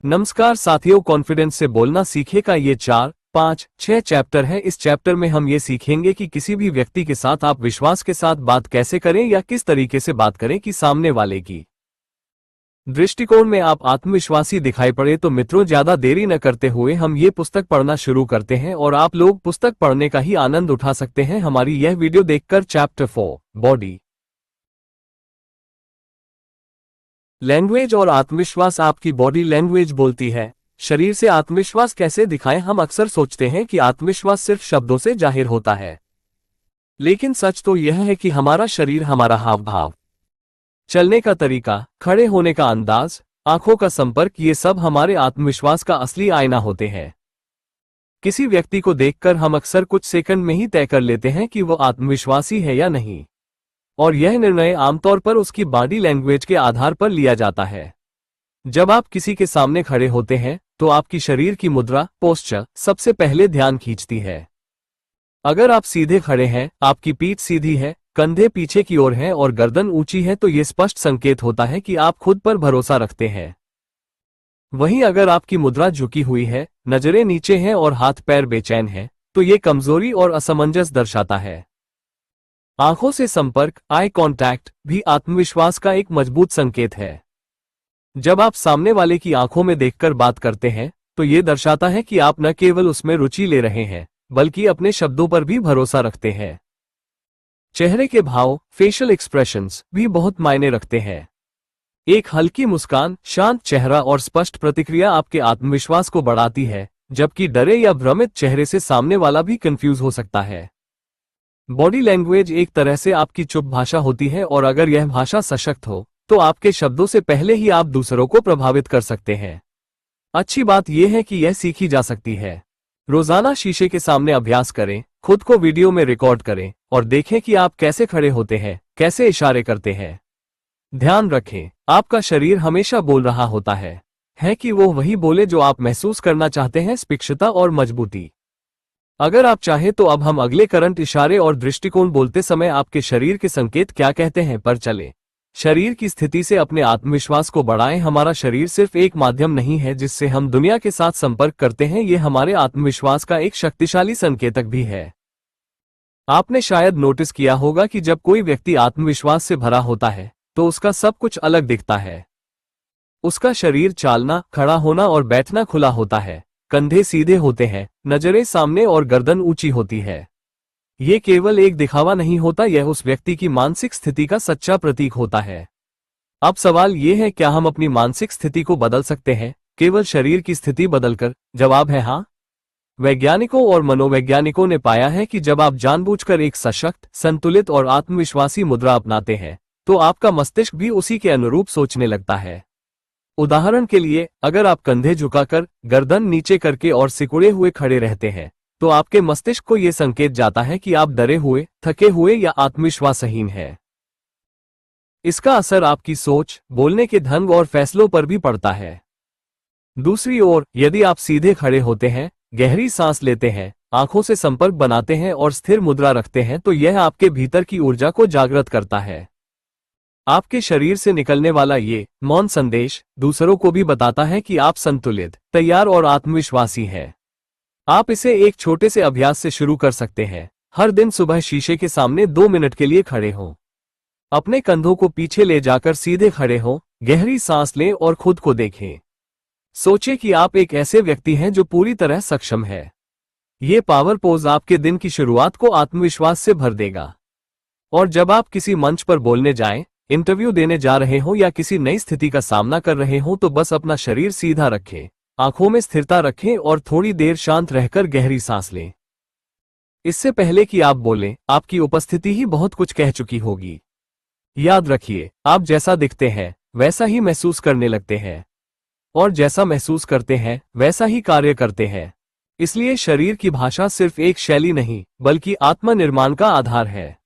नमस्कार साथियों, कॉन्फिडेंस से बोलना सीखे का ये 4, 5, 6 चैप्टर है। इस चैप्टर में हम ये सीखेंगे कि किसी भी व्यक्ति के साथ आप विश्वास के साथ बात कैसे करें या किस तरीके से बात करें कि सामने वाले की दृष्टिकोण में आप आत्मविश्वासी दिखाई पड़े। तो मित्रों, ज्यादा देरी न करते हुए हम ये पुस्तक पढ़ना शुरू करते हैं और आप लोग पुस्तक पढ़ने का ही आनंद उठा सकते हैं हमारी यह वीडियो देखकर। चैप्टर 4, बॉडी लैंग्वेज और आत्मविश्वास। आपकी बॉडी लैंग्वेज बोलती है। शरीर से आत्मविश्वास कैसे दिखाएं? हम अक्सर सोचते हैं कि आत्मविश्वास सिर्फ शब्दों से जाहिर होता है, लेकिन सच तो यह है कि हमारा शरीर, हमारा हाव भाव, चलने का तरीका, खड़े होने का अंदाज, आंखों का संपर्क, ये सब हमारे आत्मविश्वास का असली आईना होते हैं। किसी व्यक्ति को देखकर हम अक्सर कुछ सेकंड में ही तय कर लेते हैं कि वो आत्मविश्वासी है या नहीं, और यह निर्णय आमतौर पर उसकी बॉडी लैंग्वेज के आधार पर लिया जाता है। जब आप किसी के सामने खड़े होते हैं तो आपकी शरीर की मुद्रा, पोस्चर, सबसे पहले ध्यान खींचती है। अगर आप सीधे खड़े हैं, आपकी पीठ सीधी है, कंधे पीछे की ओर हैं और गर्दन ऊंची है, तो यह स्पष्ट संकेत होता है कि आप खुद पर भरोसा रखते हैं। वहीं अगर आपकी मुद्रा झुकी हुई है, नजरें नीचे हैं और हाथ पैर बेचैन हैं, तो ये कमजोरी और असमंजस दर्शाता है। आंखों से संपर्क, आई कांटेक्ट, भी आत्मविश्वास का एक मजबूत संकेत है। जब आप सामने वाले की आंखों में देखकर बात करते हैं तो ये दर्शाता है कि आप न केवल उसमें रुचि ले रहे हैं, बल्कि अपने शब्दों पर भी भरोसा रखते हैं। चेहरे के भाव, फेशियल एक्सप्रेशंस, भी बहुत मायने रखते हैं। एक हल्की मुस्कान, शांत चेहरा और स्पष्ट प्रतिक्रिया आपके आत्मविश्वास को बढ़ाती है, जबकि डरे या भ्रमित चेहरे से सामने वाला भी कंफ्यूज हो सकता है। बॉडी लैंग्वेज एक तरह से आपकी चुप भाषा होती है, और अगर यह भाषा सशक्त हो तो आपके शब्दों से पहले ही आप दूसरों को प्रभावित कर सकते हैं। अच्छी बात यह है कि यह सीखी जा सकती है। रोजाना शीशे के सामने अभ्यास करें, खुद को वीडियो में रिकॉर्ड करें और देखें कि आप कैसे खड़े होते हैं, कैसे इशारे करते हैं। ध्यान रखें, आपका शरीर हमेशा बोल रहा होता है कि वो वही बोले जो आप महसूस करना चाहते हैं, स्पष्टता और मजबूती। अगर आप चाहें तो अब हम अगले करंट इशारे और दृष्टिकोण बोलते समय आपके शरीर के संकेत क्या कहते हैं पर चले। शरीर की स्थिति से अपने आत्मविश्वास को बढ़ाएं। हमारा शरीर सिर्फ एक माध्यम नहीं है जिससे हम दुनिया के साथ संपर्क करते हैं, ये हमारे आत्मविश्वास का एक शक्तिशाली संकेतक भी है। आपने शायद नोटिस किया होगा कि जब कोई व्यक्ति आत्मविश्वास से भरा होता है तो उसका सब कुछ अलग दिखता है। उसका शरीर चालना, खड़ा होना और बैठना खुला होता है, कंधे सीधे होते हैं, नजरें सामने और गर्दन ऊंची होती है। ये केवल एक दिखावा नहीं होता, यह उस व्यक्ति की मानसिक स्थिति का सच्चा प्रतीक होता है। अब सवाल ये है, क्या हम अपनी मानसिक स्थिति को बदल सकते हैं केवल शरीर की स्थिति बदलकर? जवाब है हाँ। वैज्ञानिकों और मनोवैज्ञानिकों ने पाया है कि जब आप जानबूझकर एक सशक्त, संतुलित और आत्मविश्वासी मुद्रा अपनाते हैं तो आपका मस्तिष्क भी उसी के अनुरूप सोचने लगता है। उदाहरण के लिए, अगर आप कंधे झुकाकर, गर्दन नीचे करके और सिकुड़े हुए खड़े रहते हैं तो आपके मस्तिष्क को यह संकेत जाता है कि आप डरे हुए, थके हुए या आत्मविश्वासहीन हैं। इसका असर आपकी सोच, बोलने के ढंग और फैसलों पर भी पड़ता है। दूसरी ओर, यदि आप सीधे खड़े होते हैं, गहरी सांस लेते हैं, आंखों से संपर्क बनाते हैं और स्थिर मुद्रा रखते हैं तो यह आपके भीतर की ऊर्जा को जागृत करता है। आपके शरीर से निकलने वाला ये मौन संदेश दूसरों को भी बताता है कि आप संतुलित, तैयार और आत्मविश्वासी हैं। आप इसे एक छोटे से अभ्यास से शुरू कर सकते हैं। हर दिन सुबह शीशे के सामने 2 मिनट के लिए खड़े हों। अपने कंधों को पीछे ले जाकर सीधे खड़े हों, गहरी सांस लें और खुद को देखें। सोचें कि आप एक ऐसे व्यक्ति हैं जो पूरी तरह सक्षम है। ये पावर पोज आपके दिन की शुरुआत को आत्मविश्वास से भर देगा। और जब आप किसी मंच पर बोलने जाएं, इंटरव्यू देने जा रहे हो या किसी नई स्थिति का सामना कर रहे हो तो बस अपना शरीर सीधा रखें, आंखों में स्थिरता रखें और थोड़ी देर शांत रहकर गहरी सांस लें। इससे पहले कि आप बोलें, आपकी उपस्थिति ही बहुत कुछ कह चुकी होगी। याद रखिए, आप जैसा दिखते हैं वैसा ही महसूस करने लगते हैं, और जैसा महसूस करते हैं वैसा ही कार्य करते हैं। इसलिए शरीर की भाषा सिर्फ एक शैली नहीं, बल्कि आत्मनिर्माण का आधार है।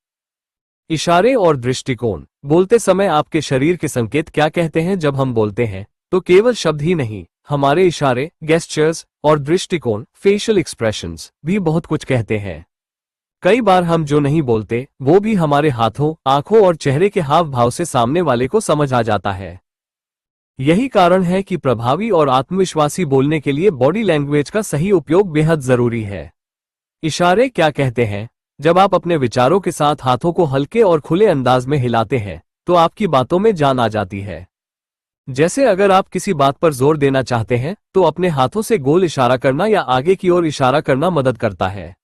इशारे और दृष्टिकोण बोलते समय आपके शरीर के संकेत क्या कहते हैं? जब हम बोलते हैं तो केवल शब्द ही नहीं, हमारे इशारे, गेस्चर्स और दृष्टिकोण, फेशियल एक्सप्रेशंस, भी बहुत कुछ कहते हैं। कई बार हम जो नहीं बोलते वो भी हमारे हाथों, आंखों और चेहरे के हाव भाव से सामने वाले को समझ आ जाता है। यही कारण है कि प्रभावी और आत्मविश्वासी बोलने के लिए बॉडी लैंग्वेज का सही उपयोग बेहद जरूरी है। इशारे क्या कहते हैं? जब आप अपने विचारों के साथ हाथों को हल्के और खुले अंदाज में हिलाते हैं तो आपकी बातों में जान आ जाती है। जैसे अगर आप किसी बात पर जोर देना चाहते हैं तो अपने हाथों से गोल इशारा करना या आगे की ओर इशारा करना मदद करता है।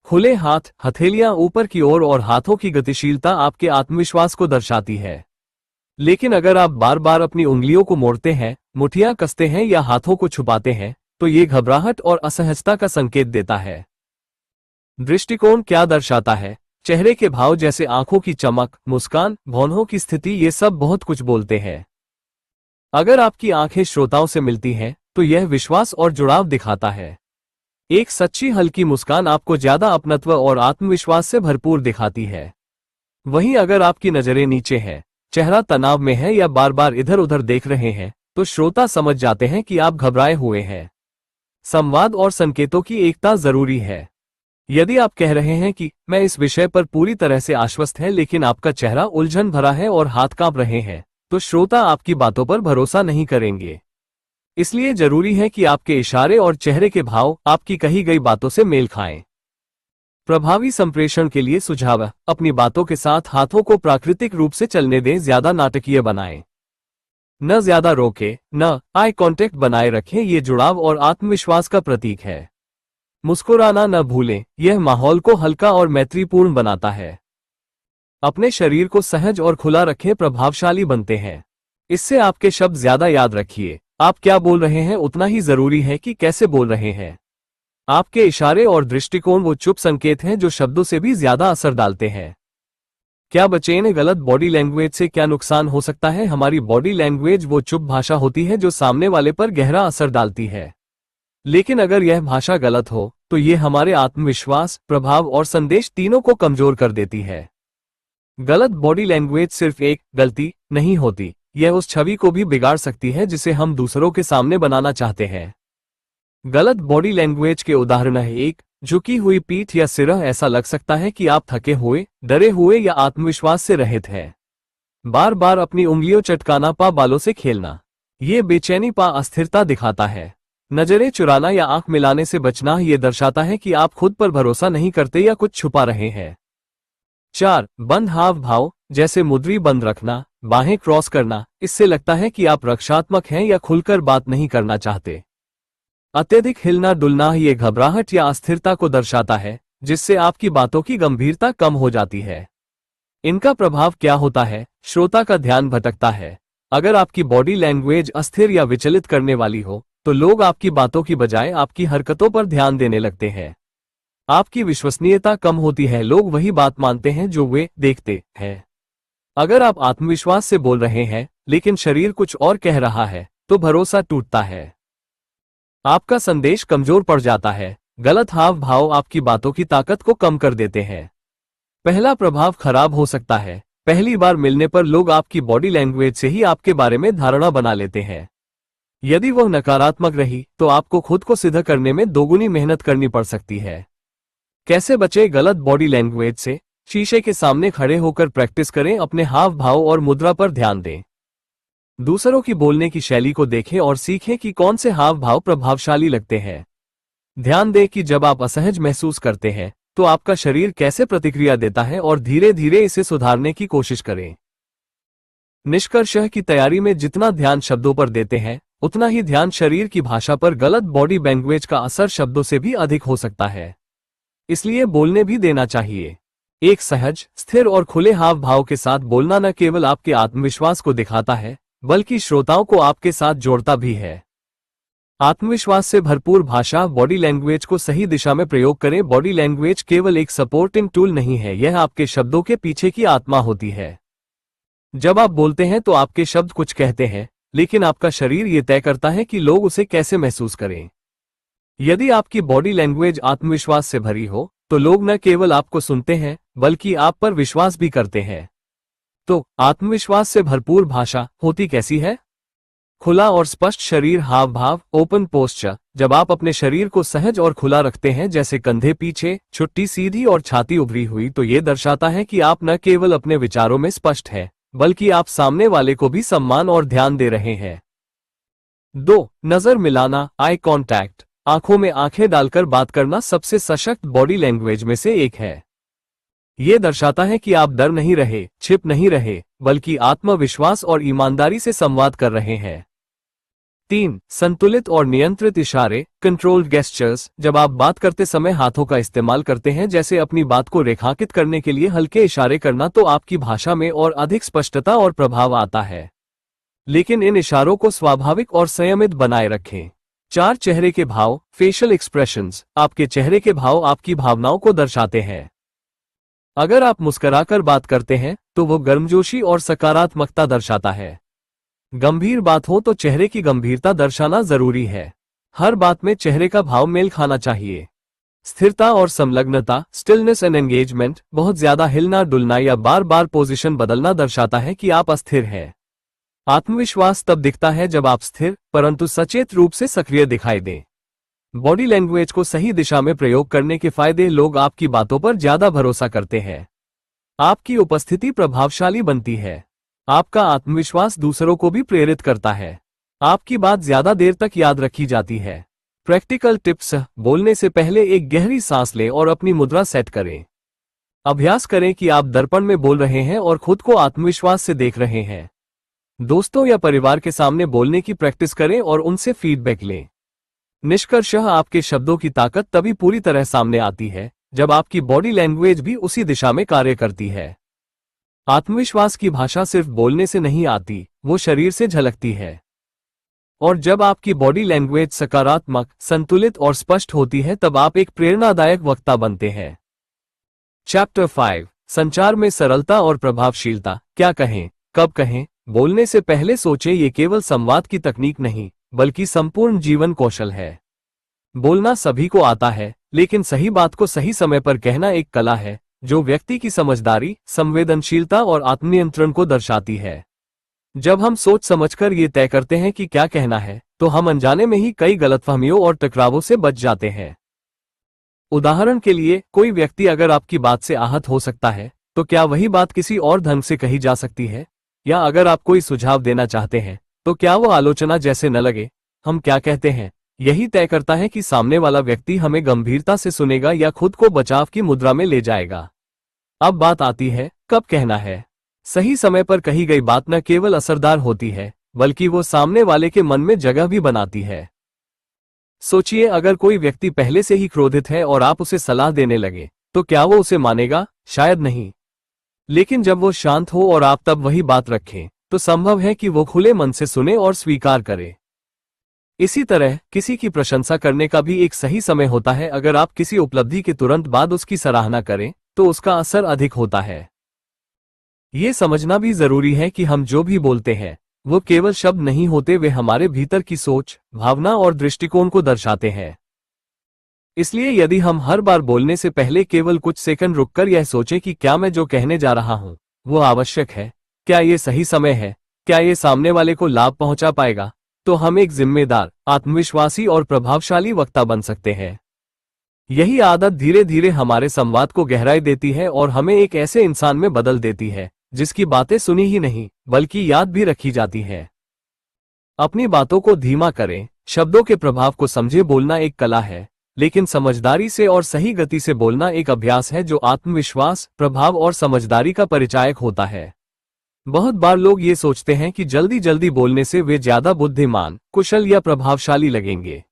खुले हाथ, हथेलियां ऊपर की ओर और हाथों की गतिशीलता आपके आत्मविश्वास को दर्शाती है। लेकिन अगर आप बार बार अपनी उंगलियों को मोड़ते हैं, मुठ्ठियां कसते हैं या हाथों को छुपाते हैं तो ये घबराहट और असहजता का संकेत देता है। दृष्टिकोण क्या दर्शाता है? चेहरे के भाव जैसे आंखों की चमक, मुस्कान, भौंहों की स्थिति, ये सब बहुत कुछ बोलते हैं। अगर आपकी आंखें श्रोताओं से मिलती हैं तो यह विश्वास और जुड़ाव दिखाता है। एक सच्ची हल्की मुस्कान आपको ज्यादा अपनत्व और आत्मविश्वास से भरपूर दिखाती है। वहीं अगर आपकी नजरें नीचे हैं, चेहरा तनाव में है या बार बार इधर उधर देख रहे हैं तो श्रोता समझ जाते हैं कि आप घबराए हुए हैं। संवाद और संकेतों की एकता जरूरी है। यदि आप कह रहे हैं कि मैं इस विषय पर पूरी तरह से आश्वस्त है लेकिन आपका चेहरा उलझन भरा है और हाथ कांप रहे हैं तो श्रोता आपकी बातों पर भरोसा नहीं करेंगे। इसलिए जरूरी है कि आपके इशारे और चेहरे के भाव आपकी कही गई बातों से मेल खाएं। प्रभावी संप्रेषण के लिए सुझाव: अपनी बातों के साथ हाथों को प्राकृतिक रूप से चलने दें, ज्यादा नाटकीय बनाएं। न ज्यादा रोके, न आई कांटेक्ट बनाए रखें, ये जुड़ाव और आत्मविश्वास का प्रतीक है। मुस्कुराना न भूलें, यह माहौल को हल्का और मैत्रीपूर्ण बनाता है। अपने शरीर को सहज और खुला रखें, प्रभावशाली बनते हैं। इससे आपके शब्द ज्यादा याद रखिए। आप क्या बोल रहे हैं उतना ही जरूरी है कि कैसे बोल रहे हैं। आपके इशारे और दृष्टिकोण वो चुप संकेत हैं जो शब्दों से भी ज्यादा असर डालते हैं। क्या बचें गलत बॉडी लैंग्वेज से? क्या नुकसान हो सकता है? हमारी बॉडी लैंग्वेज वो चुप भाषा होती है जो सामने वाले पर गहरा असर डालती है। लेकिन अगर यह भाषा गलत हो तो ये हमारे आत्मविश्वास, प्रभाव और संदेश तीनों को कमजोर कर देती है। गलत बॉडी लैंग्वेज सिर्फ एक गलती नहीं होती, यह उस छवि को भी बिगाड़ सकती है जिसे हम दूसरों के सामने बनाना चाहते हैं। गलत बॉडी लैंग्वेज के उदाहरण है: एक, झुकी हुई पीठ या सिर, ऐसा लग सकता है कि आप थके हुए, डरे हुए या आत्मविश्वास से रहित हैं। बार बार अपनी उंगलियों चटकाना, पा बालों से खेलना, ये बेचैनी, पा अस्थिरता दिखाता है। नजरें चुराना या आंख मिलाने से बचना, ये दर्शाता है कि आप खुद पर भरोसा नहीं करते या कुछ छुपा रहे हैं। 4, बंद हाव भाव, जैसे मुद्री बंद रखना, बाहें क्रॉस करना, इससे लगता है कि आप रक्षात्मक हैं या खुलकर बात नहीं करना चाहते। अत्यधिक हिलना डुलना, ये घबराहट या अस्थिरता को दर्शाता है जिससे आपकी बातों की गंभीरता कम हो जाती है। इनका प्रभाव क्या होता है? श्रोता का ध्यान भटकता है। अगर आपकी बॉडी लैंग्वेज अस्थिर या विचलित करने वाली हो तो लोग आपकी बातों की बजाय आपकी हरकतों पर ध्यान देने लगते हैं। आपकी विश्वसनीयता कम होती है, लोग वही बात मानते हैं जो वे देखते हैं। अगर आप आत्मविश्वास से बोल रहे हैं लेकिन शरीर कुछ और कह रहा है तो भरोसा टूटता है। आपका संदेश कमजोर पड़ जाता है। गलत हाव भाव आपकी बातों की ताकत को कम कर देते हैं। पहला प्रभाव खराब हो सकता है। पहली बार मिलने पर लोग आपकी बॉडी लैंग्वेज से ही आपके बारे में धारणा बना लेते हैं। यदि वह नकारात्मक रही तो आपको खुद को सिद्ध करने में दोगुनी मेहनत करनी पड़ सकती है। कैसे बचें गलत बॉडी लैंग्वेज से? शीशे के सामने खड़े होकर प्रैक्टिस करें, अपने हाव भाव और मुद्रा पर ध्यान दें। दूसरों की बोलने की शैली को देखें और सीखें कि कौन से हाव भाव प्रभावशाली लगते हैं। ध्यान दें कि जब आप असहज महसूस करते हैं तो आपका शरीर कैसे प्रतिक्रिया देता है और धीरे धीरे इसे सुधारने की कोशिश करें। निष्कर्ष की तैयारी में जितना ध्यान शब्दों पर देते हैं उतना ही ध्यान शरीर की भाषा पर। गलत बॉडी लैंग्वेज का असर शब्दों से भी अधिक हो सकता है, इसलिए बोलने भी देना चाहिए। एक सहज, स्थिर और खुले हाव भाव के साथ बोलना न केवल आपके आत्मविश्वास को दिखाता है बल्कि श्रोताओं को आपके साथ जोड़ता भी है। आत्मविश्वास से भरपूर भाषा, बॉडी लैंग्वेज को सही दिशा में प्रयोग करें। बॉडी लैंग्वेज केवल एक सपोर्टिंग टूल नहीं है, यह आपके शब्दों के पीछे की आत्मा होती है। जब आप बोलते हैं तो आपके शब्द कुछ कहते हैं लेकिन आपका शरीर ये तय करता है कि लोग उसे कैसे महसूस करें। यदि आपकी बॉडी लैंग्वेज आत्मविश्वास से भरी हो तो लोग न केवल आपको सुनते हैं बल्कि आप पर विश्वास भी करते हैं। तो आत्मविश्वास से भरपूर भाषा होती कैसी है? खुला और स्पष्ट शरीर हाव भाव, ओपन पोस्चर। जब आप अपने शरीर को सहज और खुला रखते हैं, जैसे कंधे पीछे, छुट्टी सीधी और छाती उभरी हुई, तो ये दर्शाता है कि आप न केवल अपने विचारों में स्पष्ट हैं बल्कि आप सामने वाले को भी सम्मान और ध्यान दे रहे हैं। 2. नजर मिलाना, आई कॉन्टैक्ट। आंखों में आंखें डालकर बात करना सबसे सशक्त बॉडी लैंग्वेज में से एक है। ये दर्शाता है कि आप डर नहीं रहे, छिप नहीं रहे, बल्कि आत्मविश्वास और ईमानदारी से संवाद कर रहे हैं। 3. संतुलित और नियंत्रित इशारे, कंट्रोल्ड गेस्चर्स। जब आप बात करते समय हाथों का इस्तेमाल करते हैं, जैसे अपनी बात को रेखांकित करने के लिए हल्के इशारे करना, तो आपकी भाषा में और अधिक स्पष्टता और प्रभाव आता है। लेकिन इन इशारों को स्वाभाविक और संयमित बनाए रखें। 4. चेहरे के भाव, फेशियल एक्सप्रेशंस। आपके चेहरे के भाव आपकी भावनाओं को दर्शाते हैं। अगर आप मुस्कुराकर बात करते हैं तो वो गर्मजोशी और सकारात्मकता दर्शाता है। गंभीर बात हो तो चेहरे की गंभीरता दर्शाना जरूरी है। हर बात में चेहरे का भाव मेल खाना चाहिए। स्थिरता और संलग्नता, स्टिलनेस एंड एंगेजमेंट। बहुत ज्यादा हिलना डुलना या बार बार पोजीशन बदलना दर्शाता है कि आप अस्थिर हैं। आत्मविश्वास तब दिखता है जब आप स्थिर परंतु सचेत रूप से सक्रिय दिखाई दें। बॉडी लैंग्वेज को सही दिशा में प्रयोग करने के फायदे, लोग आपकी बातों पर ज्यादा भरोसा करते हैं। आपकी उपस्थिति प्रभावशाली बनती है। आपका आत्मविश्वास दूसरों को भी प्रेरित करता है। आपकी बात ज्यादा देर तक याद रखी जाती है। प्रैक्टिकल टिप्स, बोलने से पहले एक गहरी सांस लें और अपनी मुद्रा सेट करें। अभ्यास करें कि आप दर्पण में बोल रहे हैं और खुद को आत्मविश्वास से देख रहे हैं। दोस्तों या परिवार के सामने बोलने की प्रैक्टिस करें और उनसे फीडबैक लें। निष्कर्षतः आपके शब्दों की ताकत तभी पूरी तरह सामने आती है जब आपकी बॉडी लैंग्वेज भी उसी दिशा में कार्य करती है। आत्मविश्वास की भाषा सिर्फ बोलने से नहीं आती, वो शरीर से झलकती है। और जब आपकी बॉडी लैंग्वेज सकारात्मक, संतुलित और स्पष्ट होती है तब आप एक प्रेरणादायक वक्ता बनते हैं। चैप्टर 5, संचार में सरलता और प्रभावशीलता। क्या कहें, कब कहें? बोलने से पहले सोचें, ये केवल संवाद की तकनीक नहीं बल्कि संपूर्ण जीवन कौशल है। बोलना सभी को आता है, लेकिन सही बात को सही समय पर कहना एक कला है जो व्यक्ति की समझदारी, संवेदनशीलता और आत्मनियंत्रण को दर्शाती है। जब हम सोच समझकर ये तय करते हैं कि क्या कहना है, तो हम अनजाने में ही कई गलतफहमियों और टकरावों से बच जाते हैं। उदाहरण के लिए, कोई व्यक्ति अगर आपकी बात से आहत हो सकता है, तो क्या वही बात किसी और ढंग से कही जा सकती है? या अगर आप कोई सुझाव देना चाहते हैं, तो क्या वो आलोचना जैसे न लगे? हम क्या कहते हैं, यही तय करता है कि सामने वाला व्यक्ति हमें गंभीरता से सुनेगा या खुद को बचाव की मुद्रा में ले जाएगा। अब बात आती है, कब कहना है। सही समय पर कही गई बात न केवल असरदार होती है, बल्कि वो सामने वाले के मन में जगह भी बनाती है। सोचिए, अगर कोई व्यक्ति पहले से ही क्रोधित है और आप उसे सलाह देने लगे, तो क्या वो उसे मानेगा? शायद नहीं। लेकिन जब वो शांत हो और आप तब वही बात रखें, तो संभव है कि वो खुले मन से सुने और स्वीकार करे। इसी तरह किसी की प्रशंसा करने का भी एक सही समय होता है। अगर आप किसी उपलब्धि के तुरंत बाद उसकी सराहना करें, तो उसका असर अधिक होता है। ये समझना भी जरूरी है कि हम जो भी बोलते हैं, वो केवल शब्द नहीं होते, वे हमारे भीतर की सोच, भावना और दृष्टिकोण को दर्शाते हैं। इसलिए यदि हम हर बार बोलने से पहले केवल कुछ सेकंड रुककर यह सोचें कि क्या मैं जो कहने जा रहा हूं वो आवश्यक है, क्या ये सही समय है, क्या ये सामने वाले को लाभ पहुंचा पाएगा, तो हम एक जिम्मेदार, आत्मविश्वासी और प्रभावशाली वक्ता बन सकते हैं। यही आदत धीरे धीरे हमारे संवाद को गहराई देती है और हमें एक ऐसे इंसान में बदल देती है जिसकी बातें सुनी ही नहीं बल्कि याद भी रखी जाती है। अपनी बातों को धीमा करें, शब्दों के प्रभाव को समझे। बोलना एक कला है, लेकिन समझदारी से और सही गति से बोलना एक अभ्यास है जो आत्मविश्वास, प्रभाव और समझदारी का परिचायक होता है। बहुत बार लोग ये सोचते हैं कि जल्दी जल्दी बोलने से वे ज्यादा बुद्धिमान, कुशल या प्रभावशाली लगेंगे।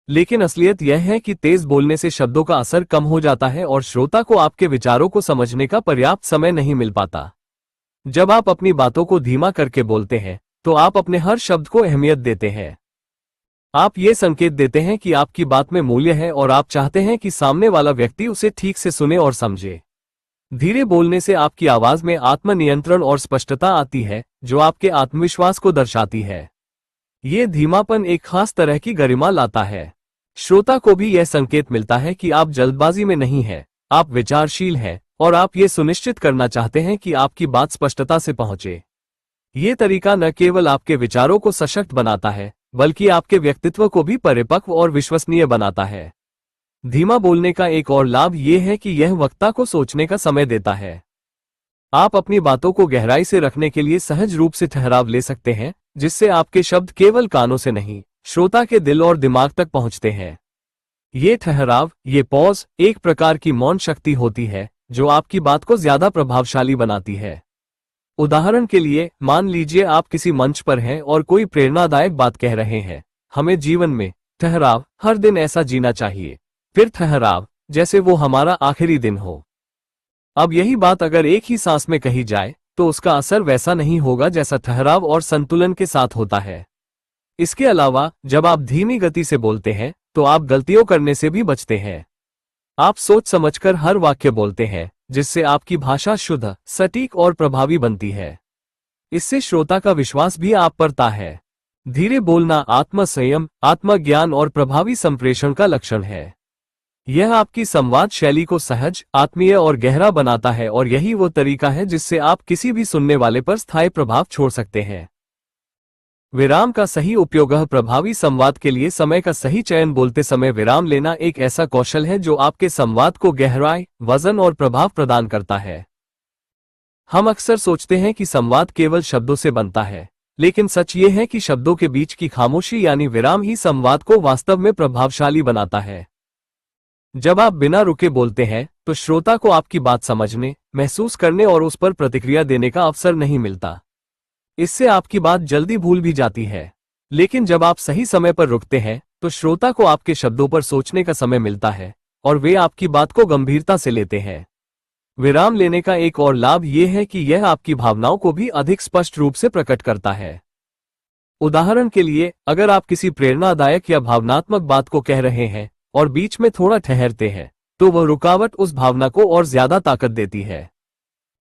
लेकिन असलियत यह है कि तेज बोलने से शब्दों का असर कम हो जाता है और श्रोता को आपके विचारों को समझने का पर्याप्त समय नहीं मिल पाता। जब आप अपनी बातों को धीमा करके बोलते हैं, तो आप अपने हर शब्द को अहमियत देते हैं। आप ये संकेत देते हैं कि आपकी बात में मूल्य है और आप चाहते हैं कि सामने वाला व्यक्ति उसे ठीक से सुने और समझे। धीरे बोलने से आपकी आवाज में आत्मनियंत्रण और स्पष्टता आती है, जो आपके आत्मविश्वास को दर्शाती है। ये धीमापन एक खास तरह की गरिमा लाता है। श्रोता को भी यह संकेत मिलता है कि आप जल्दबाजी में नहीं हैं, आप विचारशील हैं और आप ये सुनिश्चित करना चाहते हैं कि आपकी बात स्पष्टता से पहुंचे। ये तरीका न केवल आपके विचारों को सशक्त बनाता है, बल्कि आपके व्यक्तित्व को भी परिपक्व और विश्वसनीय बनाता है। धीमा बोलने का एक और लाभ ये है कि यह वक्ता को सोचने का समय देता है। आप अपनी बातों को गहराई से रखने के लिए सहज रूप से ठहराव ले सकते हैं, जिससे आपके शब्द केवल कानों से नहीं, श्रोता के दिल और दिमाग तक पहुंचते हैं। ये ठहराव, ये पॉज, एक प्रकार की मौन शक्ति होती है जो आपकी बात को ज्यादा प्रभावशाली बनाती है। उदाहरण के लिए, मान लीजिए आप किसी मंच पर हैं और कोई प्रेरणादायक बात कह रहे हैं, हमें जीवन में ठहराव, हर दिन ऐसा जीना चाहिए। फिर ठहराव, जैसे वो हमारा आखिरी दिन हो। अब यही बात अगर एक ही सांस में कही जाए तो उसका असर वैसा नहीं होगा जैसा ठहराव और संतुलन के साथ होता है। इसके अलावा जब आप धीमी गति से बोलते हैं तो आप गलतियों करने से भी बचते हैं। आप सोच समझकर हर वाक्य बोलते हैं, जिससे आपकी भाषा शुद्ध, सटीक और प्रभावी बनती है। इससे श्रोता का विश्वास भी आप पर ता है। धीरे बोलना आत्मसंयम, आत्मज्ञान और प्रभावी संप्रेषण का लक्षण है। यह आपकी संवाद शैली को सहज, आत्मीय और गहरा बनाता है और यही वो तरीका है जिससे आप किसी भी सुनने वाले पर स्थायी प्रभाव छोड़ सकते हैं। विराम का सही उपयोग। प्रभावी संवाद के लिए समय का सही चयन। बोलते समय विराम लेना एक ऐसा कौशल है जो आपके संवाद को गहराई, वजन और प्रभाव प्रदान करता है। हम अक्सर सोचते हैं कि संवाद केवल शब्दों से बनता है, लेकिन सच ये है कि शब्दों के बीच की खामोशी यानी विराम ही संवाद को वास्तव में प्रभावशाली बनाता है। जब आप बिना रुके बोलते हैं तो श्रोता को आपकी बात समझने, महसूस करने और उस पर प्रतिक्रिया देने का अवसर नहीं मिलता। इससे आपकी बात जल्दी भूल भी जाती है। लेकिन जब आप सही समय पर रुकते हैं तो श्रोता को आपके शब्दों पर सोचने का समय मिलता है और वे आपकी बात को गंभीरता से लेते हैं। विराम लेने का एक और लाभ यह है कि यह आपकी भावनाओं को भी अधिक स्पष्ट रूप से प्रकट करता है। उदाहरण के लिए, अगर आप किसी प्रेरणादायक या भावनात्मक बात को कह रहे हैं और बीच में थोड़ा ठहरते हैं, तो वह रुकावट उस भावना को और ज्यादा ताकत देती है।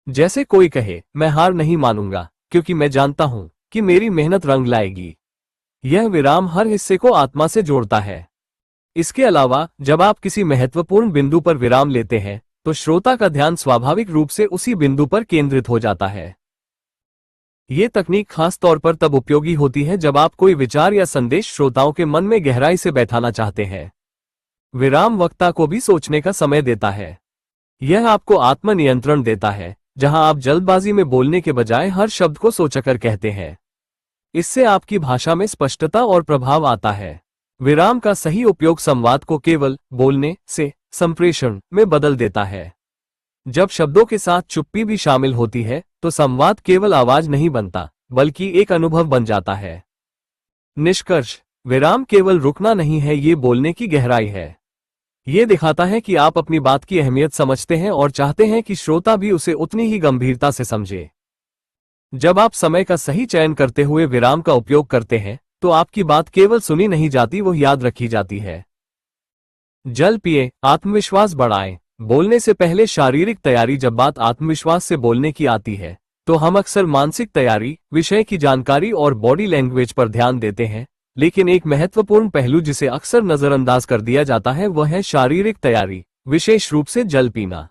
जैसे कोई कहे, मैं हार नहीं मानूंगा क्योंकि मैं जानता हूं कि मेरी मेहनत रंग लाएगी। यह विराम हर हिस्से को आत्मा से जोड़ता है। इसके अलावा जब आप किसी महत्वपूर्ण बिंदु पर विराम लेते हैं तो श्रोता का ध्यान स्वाभाविक रूप से उसी बिंदु पर केंद्रित हो जाता है। ये तकनीक खास तौर पर तब उपयोगी होती है जब आप कोई विचार या संदेश श्रोताओं के मन में गहराई से बैठाना चाहते हैं। विराम वक्ता को भी सोचने का समय देता है। यह आपको आत्मनियंत्रण देता है, जहां आप जल्दबाजी में बोलने के बजाय हर शब्द को सोचकर कहते हैं। इससे आपकी भाषा में स्पष्टता और प्रभाव आता है। विराम का सही उपयोग संवाद को केवल बोलने से संप्रेषण में बदल देता है। जब शब्दों के साथ चुप्पी भी शामिल होती है तो संवाद केवल आवाज नहीं बनता, बल्कि एक अनुभव बन जाता है। निष्कर्ष, विराम केवल रुकना नहीं है, ये बोलने की गहराई है। ये दिखाता है कि आप अपनी बात की अहमियत समझते हैं और चाहते हैं कि श्रोता भी उसे उतनी ही गंभीरता से समझे। जब आप समय का सही चयन करते हुए विराम का उपयोग करते हैं तो आपकी बात केवल सुनी नहीं जाती, वो याद रखी जाती है। जल पिए, आत्मविश्वास बढ़ाएं। बोलने से पहले शारीरिक तैयारी। जब बात आत्मविश्वास से बोलने की आती है तो हम अक्सर मानसिक तैयारी, विषय की जानकारी और बॉडी लैंग्वेज पर ध्यान देते हैं, लेकिन एक महत्वपूर्ण पहलू जिसे अक्सर नजरअंदाज कर दिया जाता है वह है शारीरिक तैयारी, विशेष रूप से जल पीना।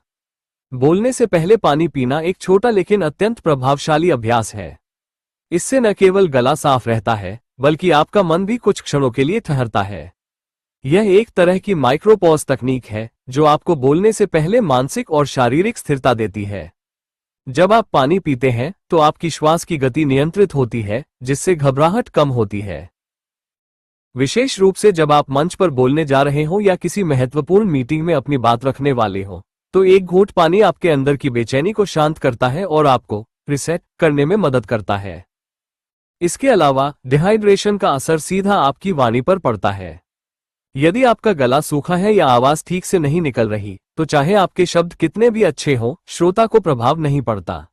बोलने से पहले पानी पीना एक छोटा लेकिन अत्यंत प्रभावशाली अभ्यास है। इससे न केवल गला साफ रहता है, बल्कि आपका मन भी कुछ क्षणों के लिए ठहरता है। यह एक तरह की माइक्रोपॉज तकनीक है जो आपको बोलने से पहले मानसिक और शारीरिक स्थिरता देती है। जब आप पानी पीते हैं तो आपकी श्वास की गति नियंत्रित होती है, जिससे घबराहट कम होती है। विशेष रूप से जब आप मंच पर बोलने जा रहे हो या किसी महत्वपूर्ण मीटिंग में अपनी बात रखने वाले हो, तो एक घूंट पानी आपके अंदर की बेचैनी को शांत करता है और आपको रिसेट करने में मदद करता है। इसके अलावा डिहाइड्रेशन का असर सीधा आपकी वाणी पर पड़ता है। यदि आपका गला सूखा है या आवाज ठीक से नहीं निकल रही, तो चाहे आपके शब्द कितने भी अच्छे हों, श्रोता को प्रभाव नहीं पड़ता।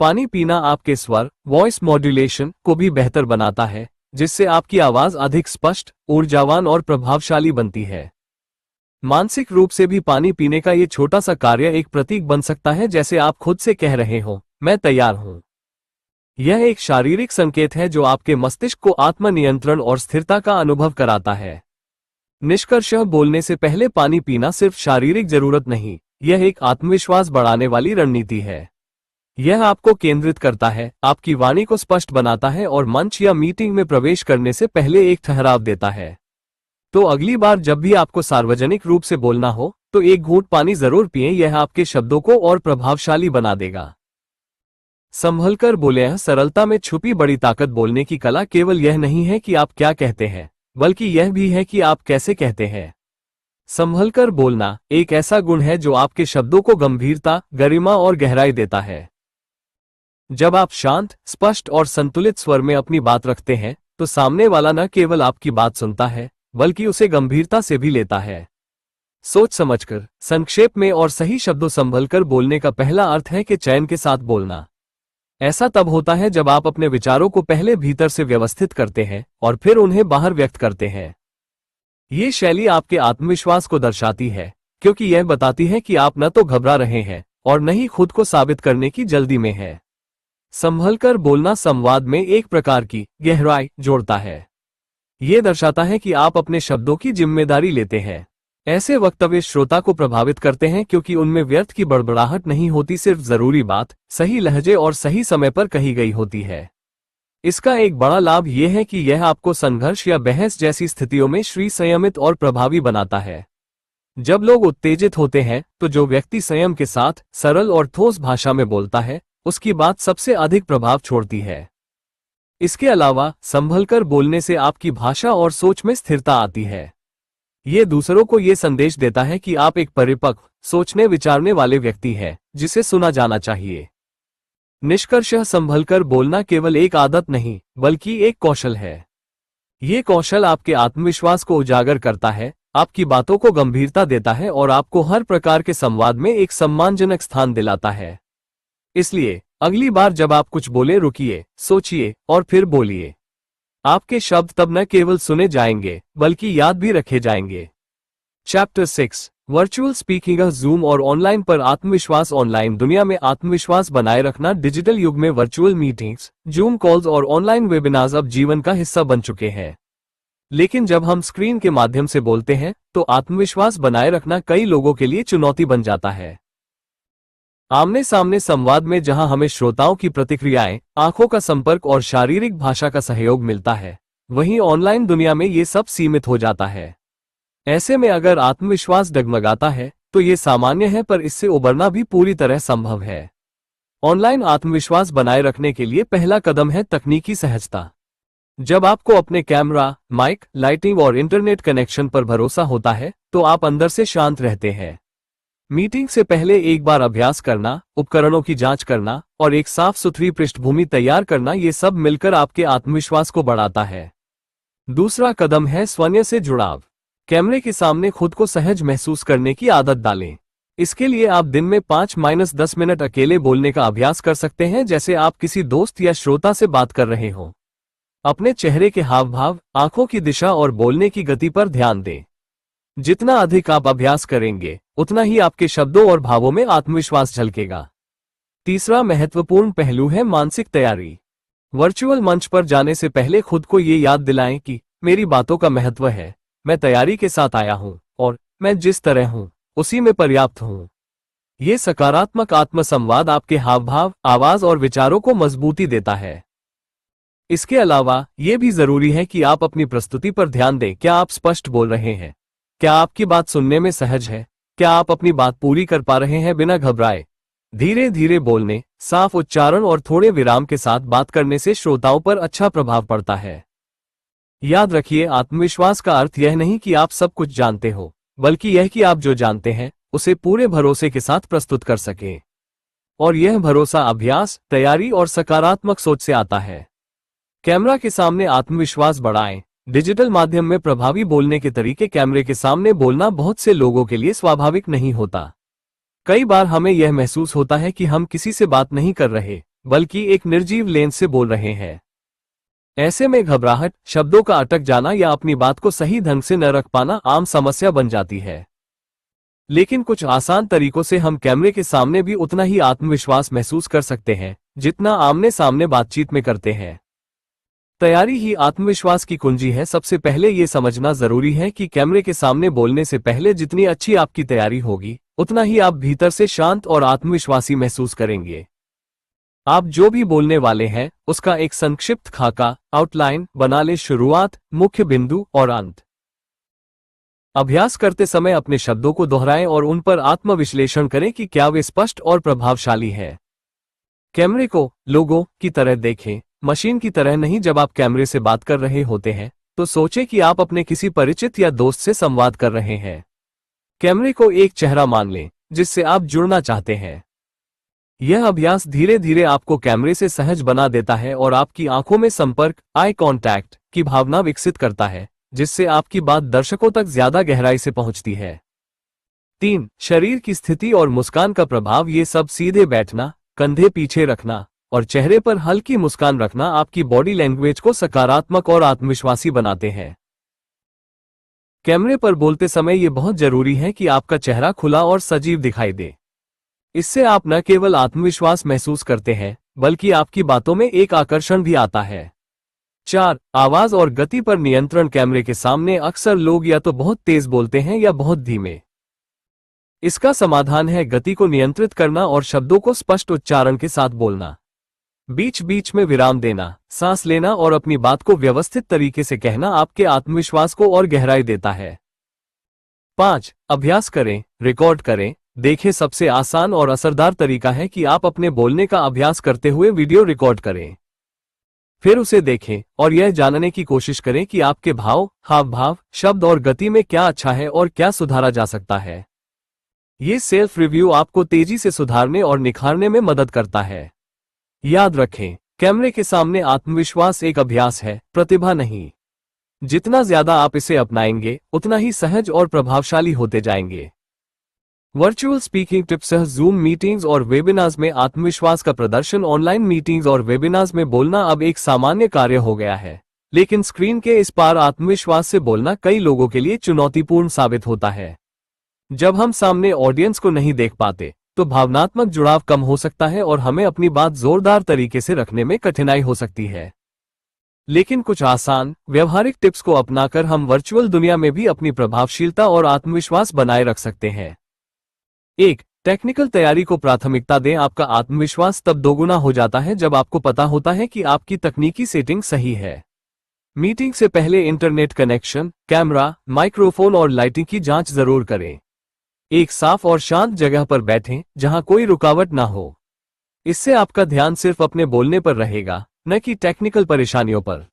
पानी पीना आपके स्वर, वॉइस मॉड्यूलेशन को भी बेहतर बनाता है, जिससे आपकी आवाज अधिक स्पष्ट, ऊर्जावान और प्रभावशाली बनती है। मानसिक रूप से भी पानी पीने का ये छोटा सा कार्य एक प्रतीक बन सकता है, जैसे आप खुद से कह रहे हो, मैं तैयार हूं। यह एक शारीरिक संकेत है जो आपके मस्तिष्क को आत्मनियंत्रण और स्थिरता का अनुभव कराता है। निष्कर्षतः बोलने से पहले पानी पीना सिर्फ शारीरिक जरूरत नहीं, यह एक आत्मविश्वास बढ़ाने वाली रणनीति है। यह आपको केंद्रित करता है, आपकी वाणी को स्पष्ट बनाता है और मंच या मीटिंग में प्रवेश करने से पहले एक ठहराव देता है। तो अगली बार जब भी आपको सार्वजनिक रूप से बोलना हो, तो एक घूंट पानी जरूर पिएं, यह आपके शब्दों को और प्रभावशाली बना देगा। संभल कर बोलें। सरलता में छुपी बड़ी ताकत। बोलने की कला केवल यह नहीं है कि आप क्या कहते हैं, बल्कि यह भी है कि आप कैसे कहते हैं। संभल कर बोलना एक ऐसा गुण है जो आपके शब्दों को गंभीरता, गरिमा और गहराई देता है। जब आप शांत, स्पष्ट और संतुलित स्वर में अपनी बात रखते हैं तो सामने वाला न केवल आपकी बात सुनता है बल्कि उसे गंभीरता से भी लेता है। सोच समझकर, संक्षेप में और सही शब्दों संभल कर बोलने का पहला अर्थ है कि चैन के साथ बोलना। ऐसा तब होता है जब आप अपने विचारों को पहले भीतर से व्यवस्थित करते हैं और फिर उन्हें बाहर व्यक्त करते हैं। ये शैली आपके आत्मविश्वास को दर्शाती है, क्योंकि यह बताती है कि आप न तो घबरा रहे हैं और न ही खुद को साबित करने की जल्दी में है। संभल कर बोलना संवाद में एक प्रकार की गहराई जोड़ता है। ये दर्शाता है कि आप अपने शब्दों की जिम्मेदारी लेते हैं। ऐसे वक्तव्य श्रोता को प्रभावित करते हैं क्योंकि उनमें व्यर्थ की बड़बड़ाहट नहीं होती, सिर्फ जरूरी बात सही लहजे और सही समय पर कही गई होती है। इसका एक बड़ा लाभ यह है कि यह आपको संघर्ष या बहस जैसी स्थितियों में संयमित और प्रभावी बनाता है। जब लोग उत्तेजित होते हैं तो जो व्यक्ति संयम के साथ सरल और ठोस भाषा में बोलता है उसकी बात सबसे अधिक प्रभाव छोड़ती है। इसके अलावा संभल कर बोलने से आपकी भाषा और सोच में स्थिरता आती है। ये दूसरों को ये संदेश देता है कि आप एक परिपक्व, सोचने विचारने वाले व्यक्ति हैं जिसे सुना जाना चाहिए। निष्कर्षतः संभल कर बोलना केवल एक आदत नहीं बल्कि एक कौशल है। ये कौशल आपके आत्मविश्वास को उजागर करता है, आपकी बातों को गंभीरता देता है और आपको हर प्रकार के संवाद में एक सम्मानजनक स्थान दिलाता है। इसलिए अगली बार जब आप कुछ बोले, रुकिए, सोचिए और फिर बोलिए। आपके शब्द तब न केवल सुने जाएंगे बल्कि याद भी रखे जाएंगे। Chapter 6 virtual speaking. जूम और ऑनलाइन पर आत्मविश्वास। ऑनलाइन दुनिया में आत्मविश्वास बनाए रखना। डिजिटल युग में वर्चुअल मीटिंग्स, जूम कॉल्स और ऑनलाइन वेबिनार्स अब जीवन का हिस्सा बन चुके हैं। लेकिन जब हम स्क्रीन के माध्यम से बोलते हैं तो आत्मविश्वास बनाए रखना कई लोगों के लिए चुनौती बन जाता है। आमने सामने संवाद में जहां हमें श्रोताओं की प्रतिक्रियाएं, आंखों का संपर्क और शारीरिक भाषा का सहयोग मिलता है, वहीं ऑनलाइन दुनिया में ये सब सीमित हो जाता है। ऐसे में अगर आत्मविश्वास डगमगाता है तो ये सामान्य है, पर इससे उबरना भी पूरी तरह संभव है। ऑनलाइन आत्मविश्वास बनाए रखने के लिए पहला कदम है तकनीकी सहजता। जब आपको अपने कैमरा, माइक, लाइटिंग और इंटरनेट कनेक्शन पर भरोसा होता है तो आप अंदर से शांत रहते हैं। मीटिंग से पहले एक बार अभ्यास करना, उपकरणों की जांच करना और एक साफ सुथरी पृष्ठभूमि तैयार करना, ये सब मिलकर आपके आत्मविश्वास को बढ़ाता है। दूसरा कदम है स्वयं से जुड़ाव। कैमरे के सामने खुद को सहज महसूस करने की आदत डालें। इसके लिए आप दिन में 5-10 मिनट अकेले बोलने का अभ्यास कर सकते हैं, जैसे आप किसी दोस्त या श्रोता से बात कर रहे हों। अपने चेहरे के हाव भाव, आंखों की दिशा और बोलने की गति पर ध्यान दें। जितना अधिक आप अभ्यास करेंगे उतना ही आपके शब्दों और भावों में आत्मविश्वास झलकेगा। तीसरा महत्वपूर्ण पहलू है मानसिक तैयारी। वर्चुअल मंच पर जाने से पहले खुद को ये याद दिलाएं कि मेरी बातों का महत्व है, मैं तैयारी के साथ आया हूं और मैं जिस तरह हूं उसी में पर्याप्त हूं। ये सकारात्मक आत्मसंवाद आपके हाव भाव, आवाज और विचारों को मजबूती देता है। इसके अलावा ये भी जरूरी है कि आप अपनी प्रस्तुति पर ध्यान दें। क्या आप स्पष्ट बोल रहे हैं? क्या आपकी बात सुनने में सहज है? क्या आप अपनी बात पूरी कर पा रहे हैं बिना घबराए? धीरे धीरे बोलने, साफ उच्चारण और थोड़े विराम के साथ बात करने से श्रोताओं पर अच्छा प्रभाव पड़ता है। याद रखिए, आत्मविश्वास का अर्थ यह नहीं कि आप सब कुछ जानते हो, बल्कि यह कि आप जो जानते हैं उसे पूरे भरोसे के साथ प्रस्तुत कर सकें। और यह भरोसा अभ्यास, तैयारी और सकारात्मक सोच से आता है। कैमरा के सामने आत्मविश्वास बढ़ाएं। डिजिटल माध्यम में प्रभावी बोलने के तरीके। कैमरे के सामने बोलना बहुत से लोगों के लिए स्वाभाविक नहीं होता। कई बार हमें यह महसूस होता है कि हम किसी से बात नहीं कर रहे, बल्कि एक निर्जीव लेंस से बोल रहे हैं। ऐसे में घबराहट, शब्दों का अटक जाना या अपनी बात को सही ढंग से न रख पाना आम समस्या बन जाती है। लेकिन कुछ आसान तरीकों से हम कैमरे के सामने भी उतना ही आत्मविश्वास महसूस कर सकते हैं जितना आमने सामने बातचीत में करते हैं। तैयारी ही आत्मविश्वास की कुंजी है। सबसे पहले ये समझना जरूरी है कि कैमरे के सामने बोलने से पहले जितनी अच्छी आपकी तैयारी होगी, उतना ही आप भीतर से शांत और आत्मविश्वासी महसूस करेंगे। आप जो भी बोलने वाले हैं उसका एक संक्षिप्त खाका, आउटलाइन बना लें। शुरुआत, मुख्य बिंदु और अंत। अभ्यास करते समय अपने शब्दों को दोहराएं और उन पर आत्मविश्लेषण करें कि क्या वे स्पष्ट और प्रभावशाली हैं। कैमरे को लोगों की तरह देखें, मशीन की तरह नहीं। जब आप कैमरे से बात कर रहे होते हैं तो सोचें कि आप अपने किसी परिचित या दोस्त से संवाद कर रहे हैं। कैमरे को एक चेहरा मान लें जिससे आप जुड़ना चाहते हैं। यह अभ्यास धीरे धीरे आपको कैमरे से सहज बना देता है और आपकी आंखों में संपर्क, आई कॉन्टैक्ट की भावना विकसित करता है, जिससे आपकी बात दर्शकों तक ज्यादा गहराई से पहुंचती है। 3. शरीर की स्थिति और मुस्कान का प्रभाव। ये सब सीधे बैठना, कंधे पीछे रखना और चेहरे पर हल्की मुस्कान रखना आपकी बॉडी लैंग्वेज को सकारात्मक और आत्मविश्वासी बनाते हैं। कैमरे पर बोलते समय यह बहुत जरूरी है कि आपका चेहरा खुला और सजीव दिखाई दे। इससे आप न केवल आत्मविश्वास महसूस करते हैं बल्कि आपकी बातों में एक आकर्षण भी आता है। 4. आवाज और गति पर नियंत्रण। कैमरे के सामने अक्सर लोग या तो बहुत तेज बोलते हैं या बहुत धीमे। इसका समाधान है गति को नियंत्रित करना और शब्दों को स्पष्ट उच्चारण के साथ बोलना। बीच बीच में विराम देना, सांस लेना और अपनी बात को व्यवस्थित तरीके से कहना आपके आत्मविश्वास को और गहराई देता है। 5. अभ्यास करें, रिकॉर्ड करें। देखें, सबसे आसान और असरदार तरीका है कि आप अपने बोलने का अभ्यास करते हुए वीडियो रिकॉर्ड करें। फिर उसे देखें और यह जानने की कोशिश करें कि आपके भाव, हाव भाव, शब्द और गति में क्या अच्छा है और क्या सुधारा जा सकता है। ये सेल्फ रिव्यू आपको तेजी से सुधारने और निखारने में मदद करता है। याद रखें, कैमरे के सामने आत्मविश्वास एक अभ्यास है, प्रतिभा नहीं। जितना ज्यादा आप इसे अपनाएंगे उतना ही सहज और प्रभावशाली होते जाएंगे। Virtual speaking tips. Zoom meetings और वेबिनार्स में आत्मविश्वास का प्रदर्शन। ऑनलाइन मीटिंग्स और वेबिनार्स में बोलना अब एक सामान्य कार्य हो गया है, लेकिन स्क्रीन के इस पार आत्मविश्वास से बोलना कई लोगों के लिए चुनौतीपूर्ण साबित होता है। जब हम सामने ऑडियंस को नहीं देख पाते तो भावनात्मक जुड़ाव कम हो सकता है और हमें अपनी बात जोरदार तरीके से रखने में कठिनाई हो सकती है। लेकिन कुछ आसान, व्यवहारिक टिप्स को अपनाकर हम वर्चुअल दुनिया में भी अपनी प्रभावशीलता और आत्मविश्वास बनाए रख सकते हैं। 1. टेक्निकल तैयारी को प्राथमिकता दें। आपका आत्मविश्वास तब दोगुना हो जाता है जब आपको पता होता है कि आपकी तकनीकी सेटिंग सही है। मीटिंग से पहले इंटरनेट कनेक्शन, कैमरा, माइक्रोफोन और लाइटिंग की जांच जरूर करें। एक साफ और शांत जगह पर बैठें जहां कोई रुकावट ना हो। इससे आपका ध्यान सिर्फ अपने बोलने पर रहेगा, न कि टेक्निकल परेशानियों पर।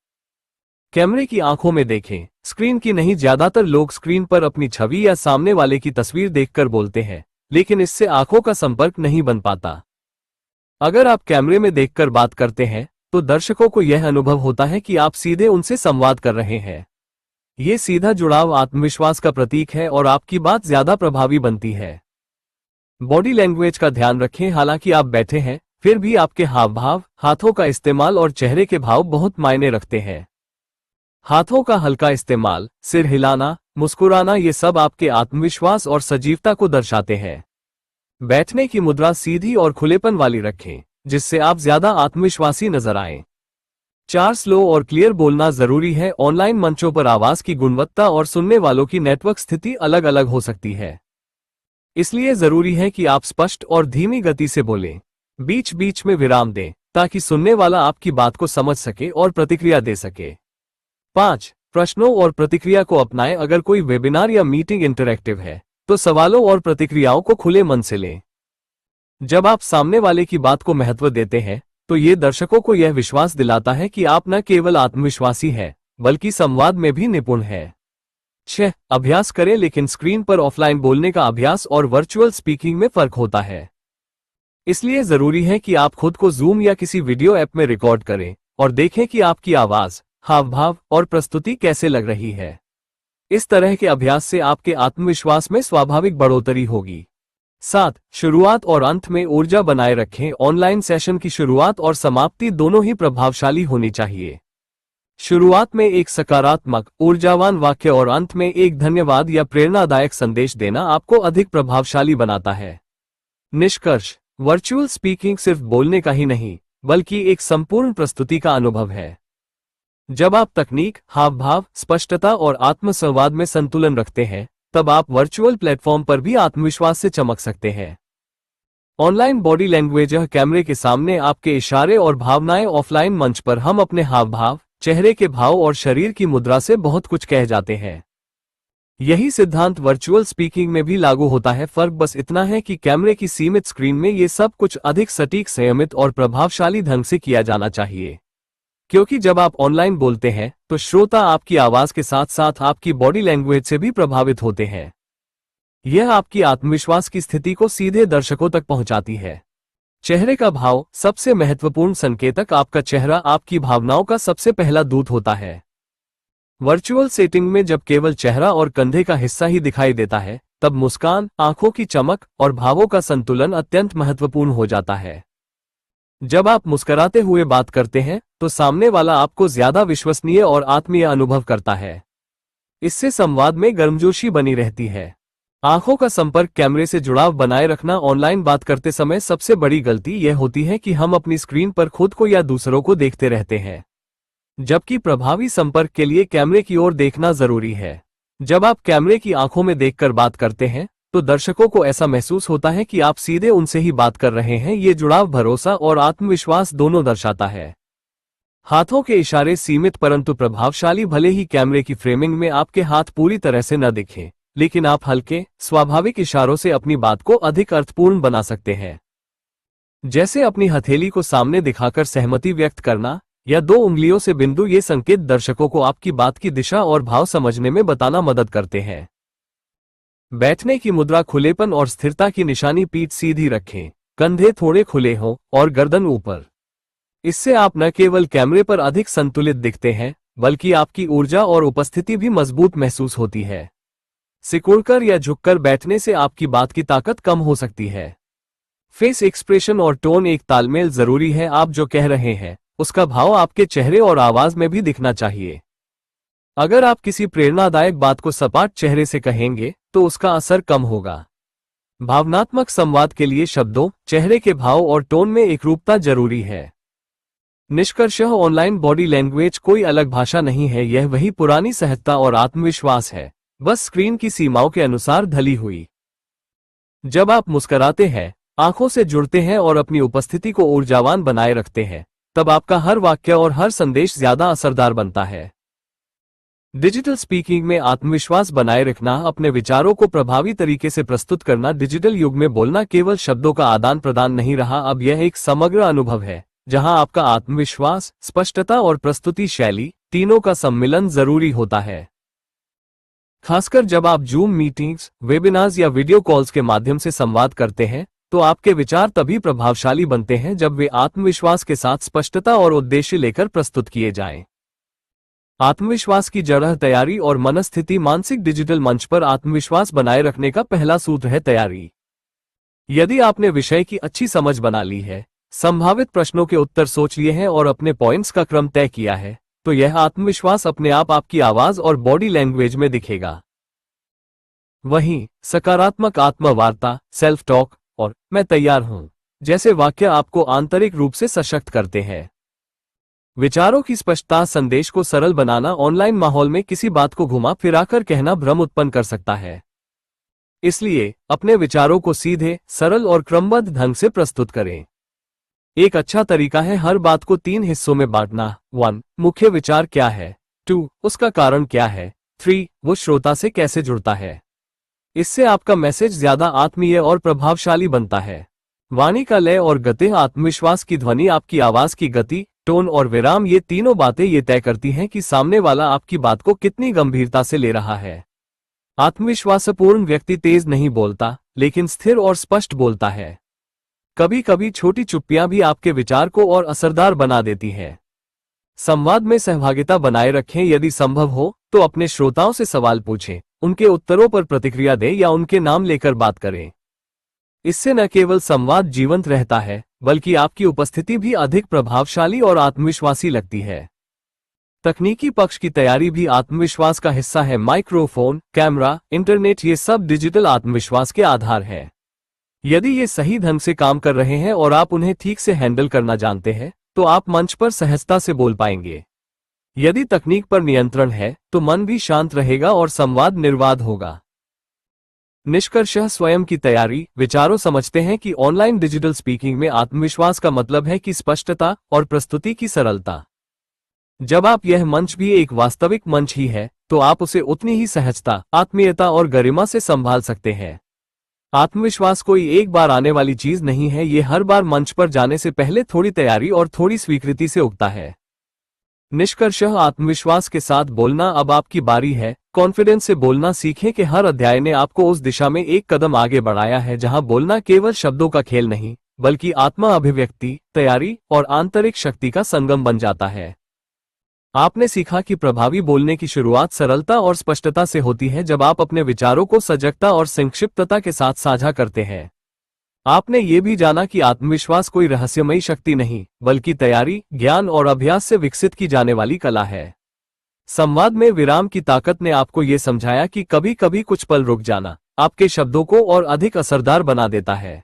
कैमरे की आंखों में देखें, स्क्रीन की नहीं। ज्यादातर लोग स्क्रीन पर अपनी छवि या सामने वाले की तस्वीर देखकर बोलते हैं, लेकिन इससे आंखों का संपर्क नहीं बन पाता। अगर आप कैमरे में देखकर बात करते हैं तो दर्शकों को यह अनुभव होता है कि आप सीधे उनसे संवाद कर रहे हैं। ये सीधा जुड़ाव आत्मविश्वास का प्रतीक है और आपकी बात ज्यादा प्रभावी बनती है। बॉडी लैंग्वेज का ध्यान रखें। हालांकि आप बैठे हैं, फिर भी आपके हाव भाव, हाथों का इस्तेमाल और चेहरे के भाव बहुत मायने रखते हैं। हाथों का हल्का इस्तेमाल, सिर हिलाना, मुस्कुराना, ये सब आपके आत्मविश्वास और सजीवता को दर्शाते हैं। बैठने की मुद्रा सीधी और खुलेपन वाली रखें, जिससे आप ज्यादा आत्मविश्वासी नजर आएं। 4. स्लो और क्लियर बोलना जरूरी है। ऑनलाइन मंचों पर आवाज की गुणवत्ता और सुनने वालों की नेटवर्क स्थिति अलग अलग हो सकती है। इसलिए जरूरी है कि आप स्पष्ट और धीमी गति से बोलें। बीच बीच में विराम दें ताकि सुनने वाला आपकी बात को समझ सके और प्रतिक्रिया दे सके। 5. प्रश्नों और प्रतिक्रिया को अपनाएं। अगर कोई वेबिनार या मीटिंग इंटरैक्टिव है तो सवालों और प्रतिक्रियाओं को खुले मन से लें। जब आप सामने वाले की बात को महत्व देते हैं तो ये दर्शकों को यह विश्वास दिलाता है कि आप न केवल आत्मविश्वासी हैं बल्कि संवाद में भी निपुण हैं। 6. अभ्यास करें, लेकिन स्क्रीन पर ऑफलाइन बोलने का अभ्यास और वर्चुअल स्पीकिंग में फर्क होता है। इसलिए जरूरी है कि आप खुद को जूम या किसी वीडियो ऐप में रिकॉर्ड करें और देखें कि आपकी आवाज, हाव भाव और प्रस्तुति कैसे लग रही है। इस तरह के अभ्यास से आपके आत्मविश्वास में स्वाभाविक बढ़ोतरी होगी। 7. शुरुआत और अंत में ऊर्जा बनाए रखें। ऑनलाइन सेशन की शुरुआत और समाप्ति दोनों ही प्रभावशाली होनी चाहिए। शुरुआत में एक सकारात्मक, ऊर्जावान वाक्य और अंत में एक धन्यवाद या प्रेरणादायक संदेश देना आपको अधिक प्रभावशाली बनाता है। निष्कर्ष: वर्चुअल स्पीकिंग सिर्फ बोलने का ही नहीं, बल्कि एक संपूर्ण प्रस्तुति का अनुभव है। जब आप तकनीक, हाव भाव, स्पष्टता और आत्मसंवाद में संतुलन रखते हैं, तब आप वर्चुअल प्लेटफॉर्म पर भी आत्मविश्वास से चमक सकते हैं। ऑनलाइन बॉडी लैंग्वेज कैमरे के सामने आपके इशारे और भावनाएं। ऑफलाइन मंच पर हम अपने हाव भाव, चेहरे के भाव और शरीर की मुद्रा से बहुत कुछ कह जाते हैं। यही सिद्धांत वर्चुअल स्पीकिंग में भी लागू होता है। फर्क बस इतना है कि कैमरे की सीमित स्क्रीन में ये सब कुछ अधिक सटीक, संयमित और प्रभावशाली ढंग से किया जाना चाहिए। क्योंकि जब आप ऑनलाइन बोलते हैं तो श्रोता आपकी आवाज के साथ साथ आपकी बॉडी लैंग्वेज से भी प्रभावित होते हैं। यह आपकी आत्मविश्वास की स्थिति को सीधे दर्शकों तक पहुंचाती है। चेहरे का भाव सबसे महत्वपूर्ण संकेतक। आपका चेहरा आपकी भावनाओं का सबसे पहला दूत होता है। वर्चुअल सेटिंग में जब केवल चेहरा और कंधे का हिस्सा ही दिखाई देता है, तब मुस्कान, आंखों की चमक और भावों का संतुलन अत्यंत महत्वपूर्ण हो जाता है। जब आप मुस्कुराते हुए बात करते हैं तो सामने वाला आपको ज्यादा विश्वसनीय और आत्मीय अनुभव करता है। इससे संवाद में गर्मजोशी बनी रहती है। आंखों का संपर्क, कैमरे से जुड़ाव बनाए रखना। ऑनलाइन बात करते समय सबसे बड़ी गलती यह होती है कि हम अपनी स्क्रीन पर खुद को या दूसरों को देखते रहते हैं, जबकि प्रभावी संपर्क के लिए कैमरे की ओर देखना जरूरी है। जब आप कैमरे की आंखों में देखकर बात करते हैं तो दर्शकों को ऐसा महसूस होता है कि आप सीधे उनसे ही बात कर रहे हैं। ये जुड़ाव भरोसा और आत्मविश्वास दोनों दर्शाता है। हाथों के इशारे सीमित परंतु प्रभावशाली। भले ही कैमरे की फ्रेमिंग में आपके हाथ पूरी तरह से न दिखें, लेकिन आप हल्के, स्वाभाविक इशारों से अपनी बात को अधिक अर्थपूर्ण बना सकते हैं। जैसे अपनी हथेली को सामने दिखाकर सहमति व्यक्त करना या 2 उंगलियों से बिंदु। ये संकेत दर्शकों को आपकी बात की दिशा और भाव समझने में बताना मदद करते हैं। बैठने की मुद्रा, खुलेपन और स्थिरता की निशानी। पीठ सीधी रखें, कंधे थोड़े खुले हों और गर्दन ऊपर। इससे आप न केवल कैमरे पर अधिक संतुलित दिखते हैं, बल्कि आपकी ऊर्जा और उपस्थिति भी मजबूत महसूस होती है। सिकुड़कर या झुककर बैठने से आपकी बात की ताकत कम हो सकती है। फेस एक्सप्रेशन और टोन एक तालमेल जरूरी है। आप जो कह रहे हैं उसका भाव आपके चेहरे और आवाज में भी दिखना चाहिए। अगर आप किसी प्रेरणादायक बात को सपाट चेहरे से कहेंगे तो उसका असर कम होगा। भावनात्मक संवाद के लिए शब्दों, चेहरे के भाव और टोन में एकरूपता जरूरी है। निष्कर्षतः ऑनलाइन बॉडी लैंग्वेज कोई अलग भाषा नहीं है। यह वही पुरानी सहजता और आत्मविश्वास है, बस स्क्रीन की सीमाओं के अनुसार ढली हुई। जब आप मुस्कुराते हैं, आंखों से जुड़ते हैं और अपनी उपस्थिति को ऊर्जावान बनाए रखते हैं, तब आपका हर वाक्य और हर संदेश ज्यादा असरदार बनता है। डिजिटल स्पीकिंग में आत्मविश्वास बनाए रखना, अपने विचारों को प्रभावी तरीके से प्रस्तुत करना। डिजिटल युग में बोलना केवल शब्दों का आदान प्रदान नहीं रहा, अब यह एक समग्र अनुभव है, जहां आपका आत्मविश्वास, स्पष्टता और प्रस्तुति शैली तीनों का सम्मिलन जरूरी होता है। खासकर जब आप जूम मीटिंग्स, वेबिनार्स या वीडियो कॉल्स के माध्यम से संवाद करते हैं, तो आपके विचार तभी प्रभावशाली बनते हैं जब वे आत्मविश्वास के साथ स्पष्टता और उद्देश्य लेकर प्रस्तुत किए जाएं। आत्मविश्वास की जड़ तैयारी और मनस्थिति। मानसिक डिजिटल मंच पर आत्मविश्वास बनाए रखने का पहला सूत्र है तैयारी। यदि आपने विषय की अच्छी समझ बना ली है, संभावित प्रश्नों के उत्तर सोच लिए हैं और अपने पॉइंट्स का क्रम तय किया है, तो यह आत्मविश्वास अपने आप आपकी आवाज और बॉडी लैंग्वेज में दिखेगा। वहीं सकारात्मक आत्मवार्ता, सेल्फ टॉक और मैं तैयार हूं जैसे वाक्य आपको आंतरिक रूप से सशक्त करते हैं। विचारों की स्पष्टता, संदेश को सरल बनाना। ऑनलाइन माहौल में किसी बात को घुमा फिराकर कहना भ्रम उत्पन्न कर सकता है, इसलिए अपने विचारों को सीधे, सरल और क्रमबद्ध ढंग से प्रस्तुत करें। एक अच्छा तरीका है हर बात को 3 हिस्सों में बांटना। 1. मुख्य विचार क्या है। 2. उसका कारण क्या है। 3. वो श्रोता से कैसे जुड़ता है। इससे आपका मैसेज ज्यादा आत्मीय और प्रभावशाली बनता है। वाणी का लय और गति। आत्मविश्वास की ध्वनि, आपकी आवाज की गति, टोन और विराम, ये तीनों बातें ये तय करती हैं कि सामने वाला आपकी बात को कितनी गंभीरता से ले रहा है। आत्मविश्वासपूर्ण व्यक्ति तेज नहीं बोलता, लेकिन स्थिर और स्पष्ट बोलता है। कभी कभी छोटी चुप्पियां भी आपके विचार को और असरदार बना देती हैं। संवाद में सहभागिता बनाए रखें। यदि संभव हो तो अपने श्रोताओं से सवाल पूछें, उनके उत्तरों पर प्रतिक्रिया दें या उनके नाम लेकर बात करें। इससे न केवल संवाद जीवंत रहता है, बल्कि आपकी उपस्थिति भी अधिक प्रभावशाली और आत्मविश्वासी लगती है। तकनीकी पक्ष की तैयारी भी आत्मविश्वास का हिस्सा है। माइक्रोफोन, कैमरा, इंटरनेट, ये सब डिजिटल आत्मविश्वास के आधार है। यदि ये सही ढंग से काम कर रहे हैं और आप उन्हें ठीक से हैंडल करना जानते हैं, तो आप मंच पर सहजता से बोल पाएंगे। यदि तकनीक पर नियंत्रण है, तो मन भी शांत रहेगा और संवाद निर्बाध होगा। निष्कर्षतः स्वयं की तैयारी। विचारों समझते हैं कि ऑनलाइन डिजिटल स्पीकिंग में आत्मविश्वास का मतलब है कि स्पष्टता और प्रस्तुति की सरलता। जब आप यह मंच भी एक वास्तविक मंच ही है, तो आप उसे उतनी ही सहजता, आत्मीयता और गरिमा से संभाल सकते हैं। आत्मविश्वास कोई एक बार आने वाली चीज नहीं है, ये हर बार मंच पर जाने से पहले थोड़ी तैयारी और थोड़ी स्वीकृति से उगता है। निष्कर्षतः आत्मविश्वास के साथ बोलना अब आपकी बारी है। कॉन्फिडेंस से बोलना सीखें कि हर अध्याय ने आपको उस दिशा में एक कदम आगे बढ़ाया है जहां बोलना केवल शब्दों का खेल नहीं, बल्कि आत्मा अभिव्यक्ति, तैयारी और आंतरिक शक्ति का संगम बन जाता है। आपने सीखा कि प्रभावी बोलने की शुरुआत सरलता और स्पष्टता से होती है जब आप अपने विचारों को सजगता और संक्षिप्तता के साथ साझा करते हैं। आपने ये भी जाना कि आत्मविश्वास कोई रहस्यमयी शक्ति नहीं, बल्कि तैयारी, ज्ञान और अभ्यास से विकसित की जाने वाली कला है। संवाद में विराम की ताकत ने आपको ये समझाया कि कभी कभी कुछ पल रुक जाना आपके शब्दों को और अधिक असरदार बना देता है।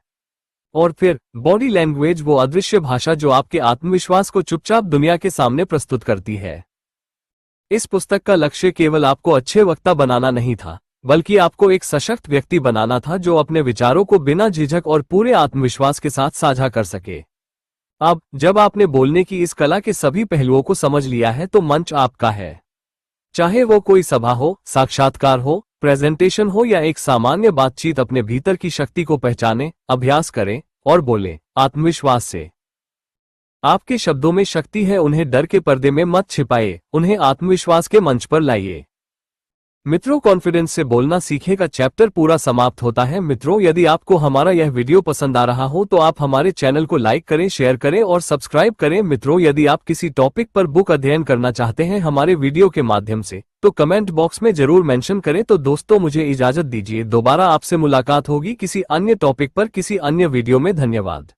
और फिर बॉडी लैंग्वेज, वो अदृश्य भाषा जो आपके आत्मविश्वास को चुपचाप दुनिया के सामने प्रस्तुत करती है। इस पुस्तक का लक्ष्य केवल आपको अच्छे वक्ता बनाना नहीं था, बल्कि आपको एक सशक्त व्यक्ति बनाना था जो अपने विचारों को बिना झिझक और पूरे आत्मविश्वास के साथ साझा कर सके। अब जब आपने बोलने की इस कला के सभी पहलुओं को समझ लिया है, तो मंच आपका है। चाहे वो कोई सभा हो, साक्षात्कार हो, प्रेजेंटेशन हो या एक सामान्य बातचीत, अपने भीतर की शक्ति को पहचानें, अभ्यास करें और बोलें आत्मविश्वास से। आपके शब्दों में शक्ति है, उन्हें डर के पर्दे में मत छिपाइए, उन्हें आत्मविश्वास के मंच पर लाइए। मित्रों, कॉन्फिडेंस से बोलना सीखे का चैप्टर पूरा समाप्त होता है। मित्रों, यदि आपको हमारा यह वीडियो पसंद आ रहा हो तो आप हमारे चैनल को लाइक करें, शेयर करें और सब्सक्राइब करें। मित्रों, यदि आप किसी टॉपिक पर बुक अध्ययन करना चाहते हैं हमारे वीडियो के माध्यम से, तो कमेंट बॉक्स में जरूर मेंशन करें। तो दोस्तों, मुझे इजाजत दीजिए, दोबारा आपसे मुलाकात होगी किसी अन्य टॉपिक पर, किसी अन्य वीडियो में। धन्यवाद।